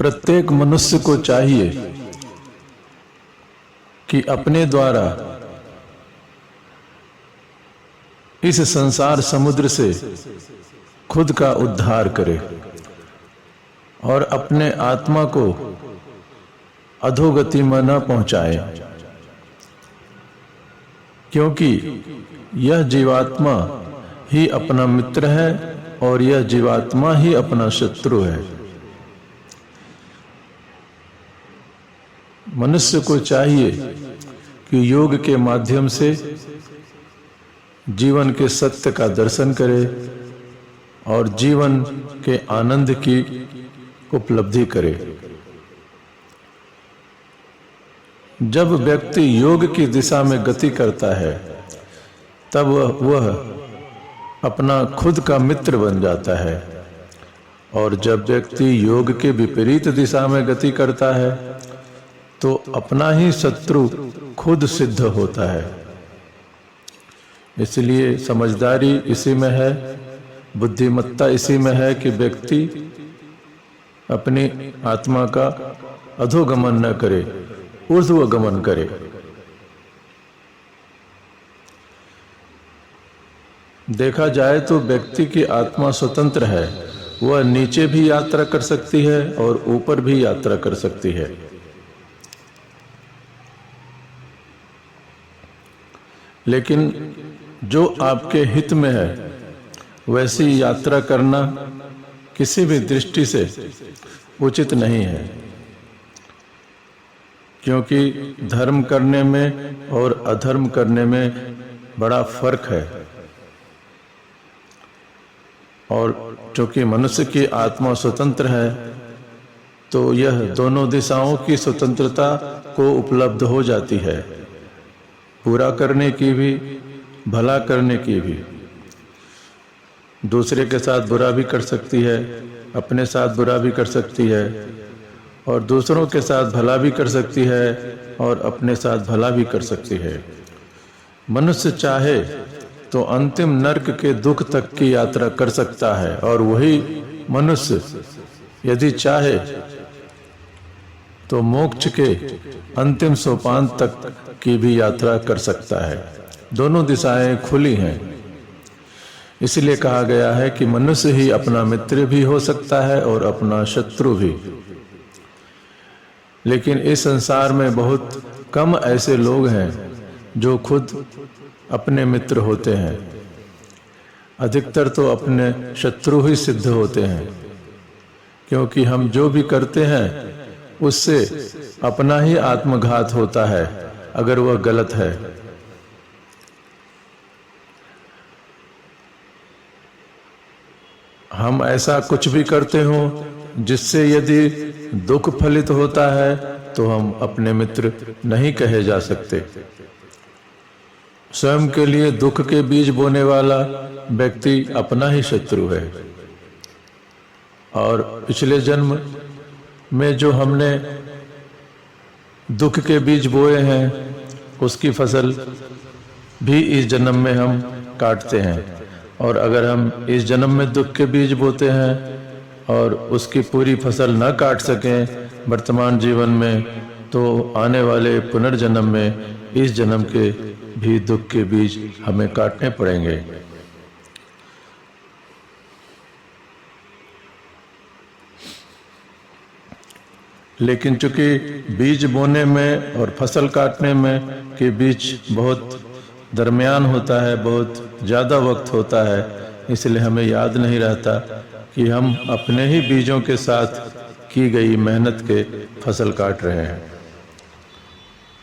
प्रत्येक मनुष्य को चाहिए कि अपने द्वारा इस संसार समुद्र से खुद का उद्धार करे और अपने आत्मा को अधोगति में न पहुंचाए, क्योंकि यह जीवात्मा ही अपना मित्र है और यह जीवात्मा ही अपना शत्रु है। मनुष्य को चाहिए कि योग के माध्यम से जीवन के सत्य का दर्शन करे और जीवन के आनंद की उपलब्धि करे। जब व्यक्ति योग की दिशा में गति करता है तब वह अपना खुद का मित्र बन जाता है, और जब व्यक्ति योग के विपरीत दिशा में गति करता है तो अपना ही शत्रु खुद सिद्ध होता है। इसलिए समझदारी इसी में है, बुद्धिमत्ता इसी में है कि व्यक्ति अपनी आत्मा का अधोगमन न करे, ऊर्ध्वगमन करे। देखा जाए तो व्यक्ति की आत्मा स्वतंत्र है, वह नीचे भी यात्रा कर सकती है और ऊपर भी यात्रा कर सकती है। लेकिन जो आपके हित में है वैसी यात्रा करना किसी भी दृष्टि से उचित नहीं है, क्योंकि धर्म करने में और अधर्म करने में बड़ा फर्क है। और चूंकि मनुष्य की आत्मा स्वतंत्र है तो यह दोनों दिशाओं की स्वतंत्रता को उपलब्ध हो जाती है, बुरा करने की भी भला करने की भी। दूसरे के साथ बुरा भी कर सकती है, अपने साथ बुरा भी कर सकती है, और दूसरों के साथ भला भी कर सकती है और अपने साथ भला भी कर सकती है। मनुष्य चाहे तो अंतिम नरक के दुख तक की यात्रा कर सकता है, और वही मनुष्य यदि चाहे तो मोक्ष के अंतिम सोपान तक की भी यात्रा कर सकता है। दोनों दिशाएं खुली हैं। इसलिए कहा गया है कि मनुष्य ही अपना मित्र भी हो सकता है और अपना शत्रु भी। लेकिन इस संसार में बहुत कम ऐसे लोग हैं जो खुद अपने मित्र होते हैं, अधिकतर तो अपने शत्रु ही सिद्ध होते हैं, क्योंकि हम जो भी करते हैं उससे अपना ही आत्मघात होता है अगर वह गलत है। हम ऐसा कुछ भी करते हो जिससे यदि दुख फलित होता है तो हम अपने मित्र नहीं कहे जा सकते। स्वयं के लिए दुख के बीज बोने वाला व्यक्ति अपना ही शत्रु है। और पिछले जन्म में जो हमने दुख के बीज बोए हैं उसकी फसल भी इस जन्म में हम काटते हैं। और अगर हम इस जन्म में दुख के बीज बोते हैं और उसकी पूरी फसल न काट सकें वर्तमान जीवन में, तो आने वाले पुनर्जन्म में इस जन्म के भी दुख के बीज हमें काटने पड़ेंगे। लेकिन चूंकि बीज बोने में और फसल काटने में के बीच बहुत दरमियान होता है, बहुत ज़्यादा वक्त होता है, इसलिए हमें याद नहीं रहता कि हम अपने ही बीजों के साथ की गई मेहनत के फसल काट रहे हैं।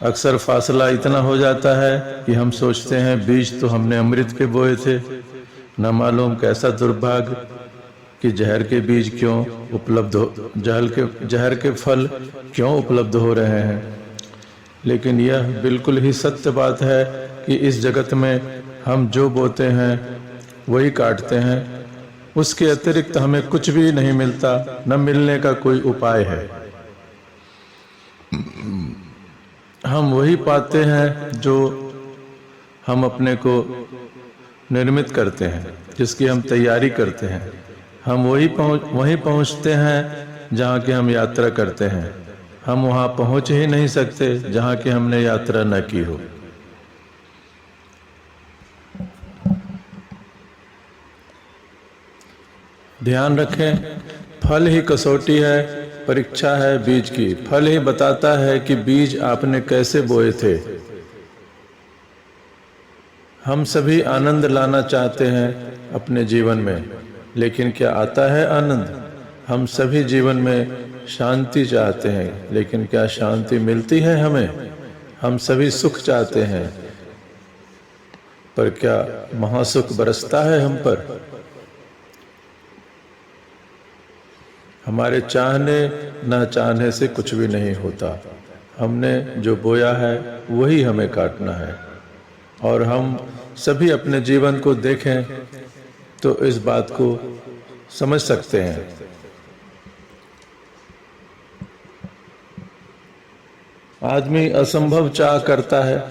अक्सर फासला इतना हो जाता है कि हम सोचते हैं बीज तो हमने अमृत के बोए थे, न मालूम कैसा दुर्भाग्य कि जहर के बीज क्यों उपलब्ध हो, जहर के फल क्यों उपलब्ध हो रहे हैं। लेकिन यह बिल्कुल ही सत्य बात है कि इस जगत में हम जो बोते हैं वही काटते हैं, उसके अतिरिक्त हमें कुछ भी नहीं मिलता, न मिलने का कोई उपाय है। हम वही पाते हैं जो हम अपने को निर्मित करते हैं, जिसकी हम तैयारी करते हैं। हम वहीं पहुंचते हैं जहाँ की हम यात्रा करते हैं। हम वहाँ पहुँच ही नहीं सकते जहाँ की हमने यात्रा न की हो। ध्यान रखें, फल ही कसौटी है, परीक्षा है बीज की। फल ही बताता है कि बीज आपने कैसे बोए थे। हम सभी आनंद लाना चाहते हैं अपने जीवन में, लेकिन क्या आता है आनंद? हम सभी जीवन में शांति चाहते हैं, लेकिन क्या शांति मिलती है हमें? हम सभी सुख चाहते हैं, पर क्या महासुख बरसता है हम पर? हमारे चाहने न चाहने से कुछ भी नहीं होता। हमने जो बोया है वही हमें काटना है। और हम सभी अपने जीवन को देखें तो इस बात को समझ सकते हैं। आदमी असंभव चाह करता है,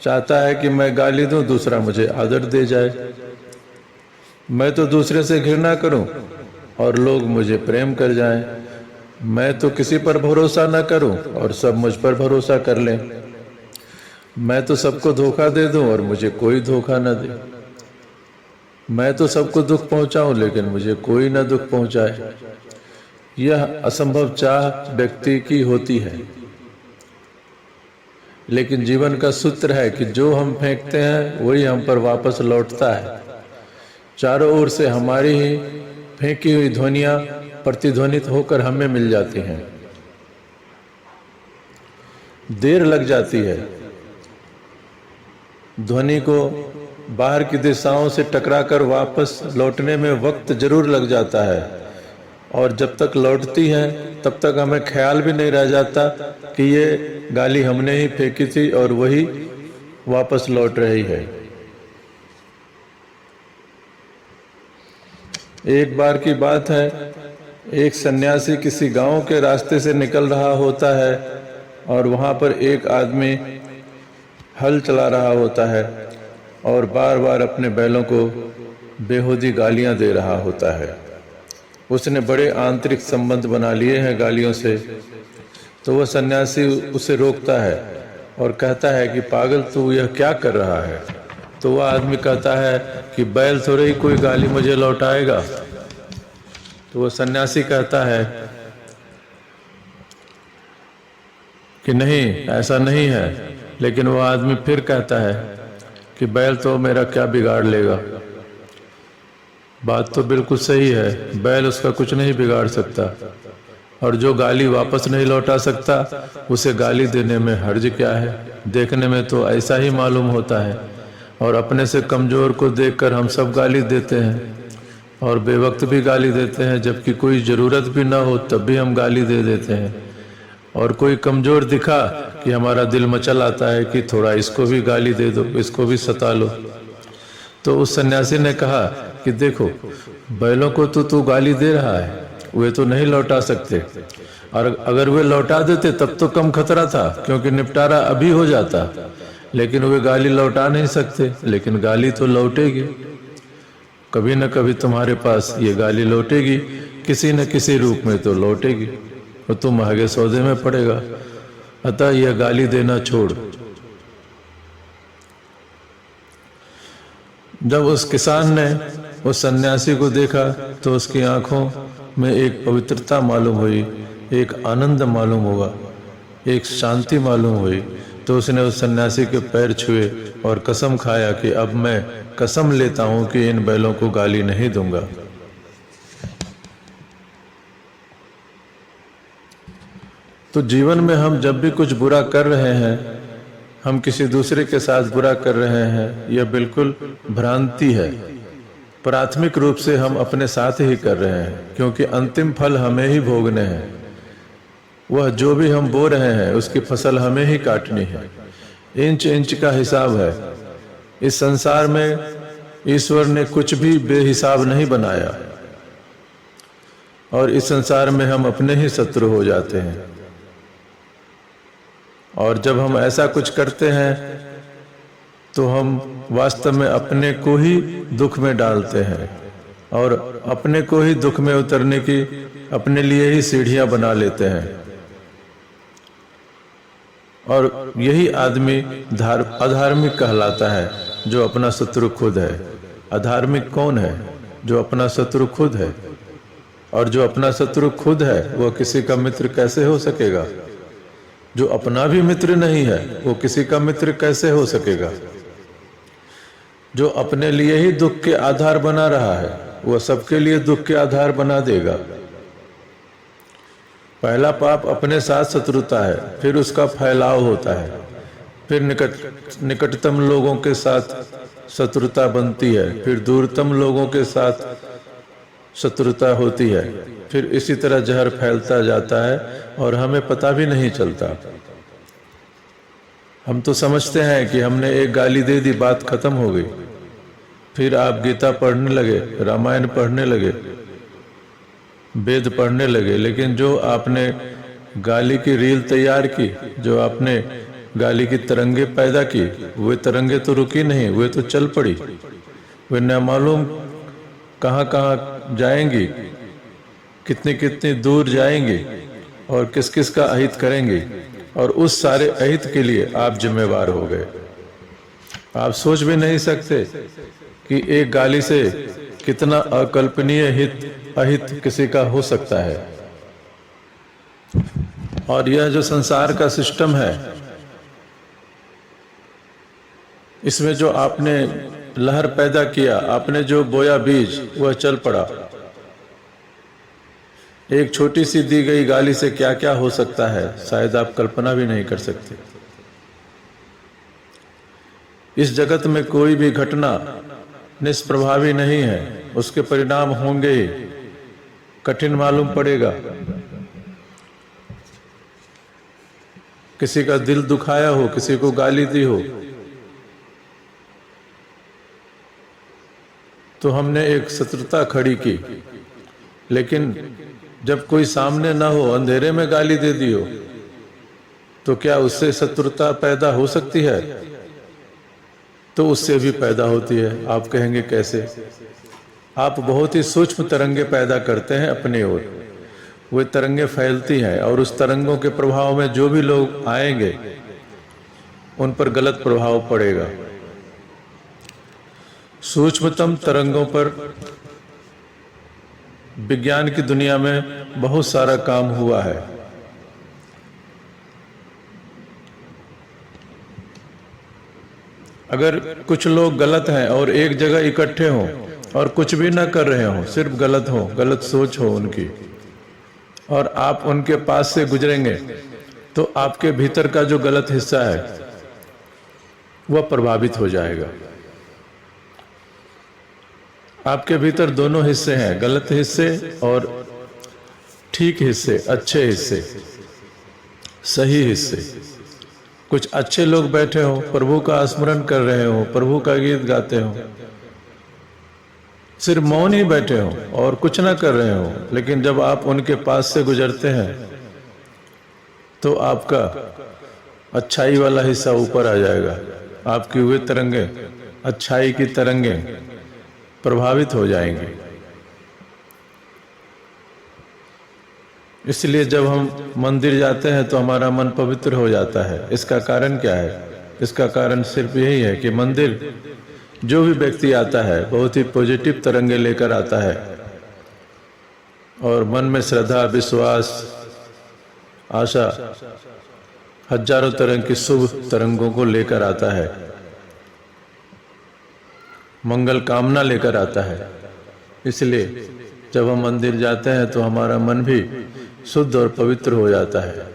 चाहता है कि मैं गाली दूं, दूसरा मुझे आदर दे जाए। मैं तो दूसरे से घृणा करूं और लोग मुझे प्रेम कर जाएं। मैं तो किसी पर भरोसा न करूं और सब मुझ पर भरोसा कर लें। मैं तो सबको धोखा दे दूं और मुझे कोई धोखा न दे। मैं तो सबको दुख पहुंचाऊं लेकिन मुझे कोई न दुख पहुंचाए। यह असंभव चाह व्यक्ति की होती है। लेकिन जीवन का सूत्र है कि जो हम फेंकते हैं वही हम पर वापस लौटता है। चारों ओर से हमारी ही फेंकी हुई ध्वनियां प्रतिध्वनित होकर हमें मिल जाती हैं। देर लग जाती है, ध्वनि को बाहर की दिशाओं से टकराकर वापस लौटने में वक्त जरूर लग जाता है, और जब तक लौटती है तब तक हमें ख्याल भी नहीं रह जाता कि ये गाली हमने ही फेंकी थी और वही वापस लौट रही है। एक बार की बात है, एक सन्यासी किसी गांव के रास्ते से निकल रहा होता है और वहां पर एक आदमी हल चला रहा होता है और बार बार अपने बैलों को बेहूदी गालियां दे रहा होता है। उसने बड़े आंतरिक संबंध बना लिए हैं गालियों से। तो वह सन्यासी उसे रोकता है और कहता है कि पागल, तू यह क्या कर रहा है? तो वह आदमी कहता है कि बैल थोड़े ही कोई गाली मुझे लौटाएगा। तो वह सन्यासी कहता है कि नहीं, ऐसा नहीं है। लेकिन वह आदमी फिर कहता है कि बैल तो मेरा क्या बिगाड़ लेगा। बात तो बिल्कुल सही है, बैल उसका कुछ नहीं बिगाड़ सकता, और जो गाली वापस नहीं लौटा सकता उसे गाली देने में हर्ज क्या है? देखने में तो ऐसा ही मालूम होता है। और अपने से कमजोर को देखकर हम सब गाली देते हैं और बेवक्त भी गाली देते हैं, जबकि कोई ज़रूरत भी ना हो तब भी हम गाली दे देते हैं। और कोई कमजोर दिखा कि हमारा दिल मचल आता है कि थोड़ा इसको भी गाली दे दो, इसको भी सता लो। तो उस सन्यासी ने कहा कि देखो, बैलों को तो तू गाली दे रहा है, वे तो नहीं लौटा सकते, और अगर वे लौटा देते तब तो कम खतरा था, क्योंकि निपटारा अभी हो जाता। लेकिन वे गाली लौटा नहीं सकते, लेकिन गाली तो लौटेगी। कभी न कभी तुम्हारे पास ये गाली लौटेगी, किसी न किसी रूप में तो लौटेगी, और तुम महंगे सौदे में पड़ेगा। अतः यह गाली देना छोड़। जब उस किसान ने उस सन्यासी को देखा तो उसकी आंखों में एक पवित्रता मालूम हुई, एक आनंद मालूम हुआ, एक शांति मालूम हुई। तो उसने उस सन्यासी के पैर छुए और कसम खाया कि अब मैं कसम लेता हूं कि इन बैलों को गाली नहीं दूंगा। तो जीवन में हम जब भी कुछ बुरा कर रहे हैं, हम किसी दूसरे के साथ बुरा कर रहे हैं, यह बिल्कुल भ्रांति है। प्राथमिक रूप से हम अपने साथ ही कर रहे हैं, क्योंकि अंतिम फल हमें ही भोगने हैं। वह जो भी हम बो रहे हैं उसकी फसल हमें ही काटनी है। इंच इंच का हिसाब है। इस संसार में ईश्वर ने कुछ भी बेहिसाब नहीं बनाया, और इस संसार में हम अपने ही शत्रु हो जाते हैं। और जब हम ऐसा कुछ करते हैं तो हम वास्तव में अपने को ही दुख में डालते हैं। और अपने को ही दुख में उतरने की अपने लिए ही सीढ़ियां बना लेते हैं। और यही आदमी अधार्मिक कहलाता है, जो अपना शत्रु खुद है। अधार्मिक कौन है? जो अपना शत्रु खुद है। और जो अपना शत्रु खुद है वह किसी का मित्र कैसे हो सकेगा? जो अपना भी मित्र नहीं है वो किसी का मित्र कैसे हो सकेगा? जो अपने लिए ही दुख के आधार बना रहा है वह सबके लिए दुख के आधार बना देगा। पहला पाप अपने साथ शत्रुता है, फिर उसका फैलाव होता है, फिर निकटतम लोगों के साथ शत्रुता बनती है, फिर दूरतम लोगों के साथ शत्रुता होती है, फिर इसी तरह जहर फैलता जाता है और हमें पता भी नहीं चलता। हम तो समझते हैं कि हमने एक गाली दे दी, बात खत्म हो गई। फिर आप गीता पढ़ने लगे, रामायण पढ़ने लगे, वेद पढ़ने लगे, लेकिन जो आपने गाली की रील तैयार की, जो आपने गाली की तरंगे पैदा की, वे तरंगे तो रुकी नहीं, वे तो चल पड़ी। वे न मालूम कहाँ कहाँ जाएंगी, कितनी कितनी दूर जाएंगी और किस किस का अहित करेंगी। और उस सारे अहित के लिए आप जिम्मेवार हो गए। आप सोच भी नहीं सकते कि एक गाली से कितना अकल्पनीय अहित किसी का हो सकता है। और यह जो संसार का सिस्टम है, इसमें जो आपने लहर पैदा किया, आपने जो बोया बीज, वह चल पड़ा। एक छोटी सी दी गई गाली से क्या क्या हो सकता है, शायद आप कल्पना भी नहीं कर सकते। इस जगत में कोई भी घटना निष्प्रभावी नहीं है, उसके परिणाम होंगे ही। कठिन मालूम पड़ेगा, किसी का दिल दुखाया हो, किसी को गाली दी हो, तो हमने एक शत्रुता खड़ी की। लेकिन जब कोई सामने ना हो, अंधेरे में गाली दे दी हो, तो क्या उससे शत्रुता पैदा हो सकती है? तो उससे भी पैदा होती है। आप कहेंगे कैसे? आप बहुत ही सूक्ष्म तरंगे पैदा करते हैं अपनी ओर, वे तरंगे फैलती हैं और उस तरंगों के प्रभाव में जो भी लोग आएंगे उन पर गलत प्रभाव पड़ेगा। सूक्ष्मतम तरंगों पर विज्ञान की दुनिया में बहुत सारा काम हुआ है। अगर कुछ लोग गलत हैं और एक जगह इकट्ठे हों और कुछ भी ना कर रहे हों, सिर्फ गलत हो, गलत सोच हो उनकी, और आप उनके पास से गुजरेंगे, तो आपके भीतर का जो गलत हिस्सा है वह प्रभावित हो जाएगा। आपके भीतर दोनों हिस्से हैं, गलत हिस्से और ठीक हिस्से, अच्छे हिस्से, सही हिस्से। कुछ अच्छे लोग बैठे हो, प्रभु का स्मरण कर रहे हो, प्रभु का गीत गाते हो, सिर्फ मौन ही बैठे हो और कुछ ना कर रहे हो, लेकिन जब आप उनके पास से गुजरते हैं तो आपका अच्छाई वाला हिस्सा ऊपर आ जाएगा। आपकी वे तरंगे, अच्छाई की तरंगे प्रभावित हो जाएंगे। इसलिए जब हम मंदिर जाते हैं तो हमारा मन पवित्र हो जाता है। इसका कारण क्या है? इसका कारण सिर्फ यही है कि मंदिर जो भी व्यक्ति आता है बहुत ही पॉजिटिव तरंगे लेकर आता है और मन में श्रद्धा, विश्वास, आशा, हजारों तरह की शुभ तरंगों को लेकर आता है, मंगल कामना लेकर आता है। इसलिए जब हम मंदिर जाते हैं तो हमारा मन भी शुद्ध और पवित्र हो जाता है।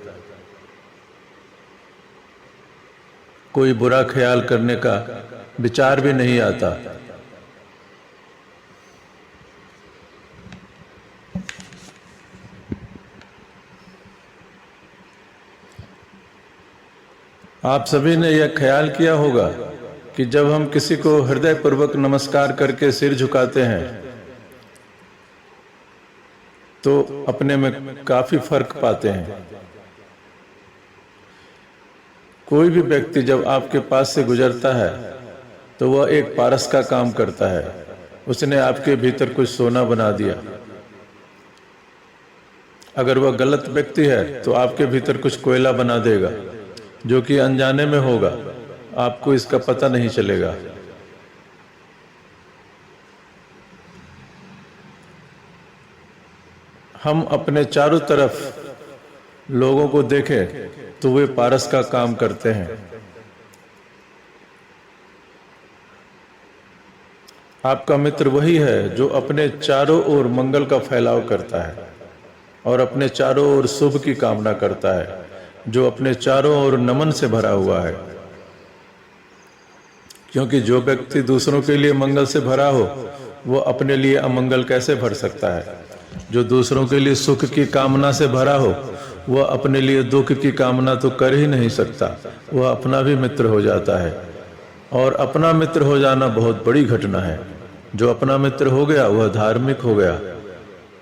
कोई बुरा ख्याल करने का विचार भी नहीं आता। आप सभी ने यह ख्याल किया होगा कि जब हम किसी को हृदय पूर्वक नमस्कार करके सिर झुकाते हैं तो अपने में काफी फर्क पाते हैं। कोई भी व्यक्ति जब आपके पास से गुजरता है तो वह एक पारस का काम करता है। उसने आपके भीतर कुछ सोना बना दिया। अगर वह गलत व्यक्ति है तो आपके भीतर कुछ कोयला बना देगा, जो कि अनजाने में होगा, आपको इसका पता नहीं चलेगा। हम अपने चारों तरफ लोगों को देखें तो वे पारस का काम करते हैं। आपका मित्र वही है जो अपने चारों ओर मंगल का फैलाव करता है और अपने चारों ओर शुभ की कामना करता है, जो अपने चारों ओर नमन से भरा हुआ है। क्योंकि जो व्यक्ति दूसरों के लिए मंगल से भरा हो, वो अपने लिए अमंगल कैसे भर सकता है। जो दूसरों के लिए सुख की कामना से भरा हो, वह अपने लिए दुख की कामना तो कर ही नहीं सकता, वह अपना भी मित्र हो जाता है। और अपना मित्र हो जाना बहुत बड़ी घटना है। जो अपना मित्र हो गया वह धार्मिक हो गया।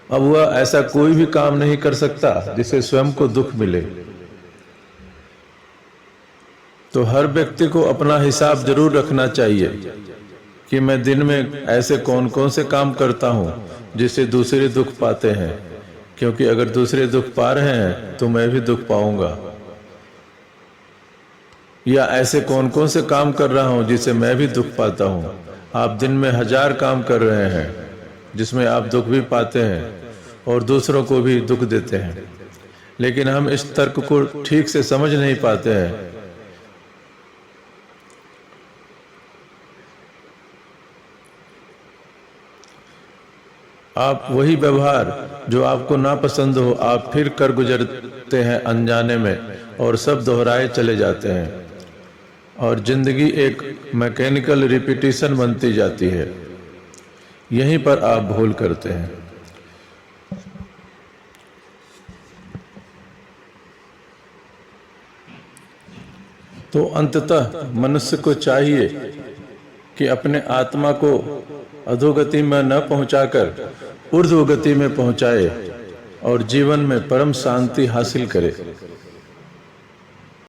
अब वह ऐसा कोई भी काम नहीं कर सकता जिसे स्वयं को दुख मिले। तो हर व्यक्ति को अपना हिसाब जरूर रखना चाहिए कि मैं दिन में ऐसे कौन कौन से काम करता हूं जिससे दूसरे दुख पाते हैं, क्योंकि अगर दूसरे दुख पा रहे हैं तो मैं भी दुख पाऊंगा। या ऐसे कौन कौन से काम कर रहा हूं जिससे मैं भी दुख पाता हूं। आप दिन में 1000 काम कर रहे हैं जिसमें आप दुख भी पाते हैं और दूसरों को भी दुख देते हैं, लेकिन हम इस तर्क को ठीक से समझ नहीं पाते हैं। आप वही व्यवहार जो आपको नापसंद हो, आप फिर कर गुजरते हैं अनजाने में, और सब दोहराए चले जाते हैं और जिंदगी एक मैकेनिकल रिपीटिशन बनती जाती है। यहीं पर आप भूल करते हैं। तो अंततः मनुष्य को चाहिए कि अपने आत्मा को अधोगति में न पहुंचाकर ऊर्ध्व गति में पहुंचाए और जीवन में परम शांति हासिल करे।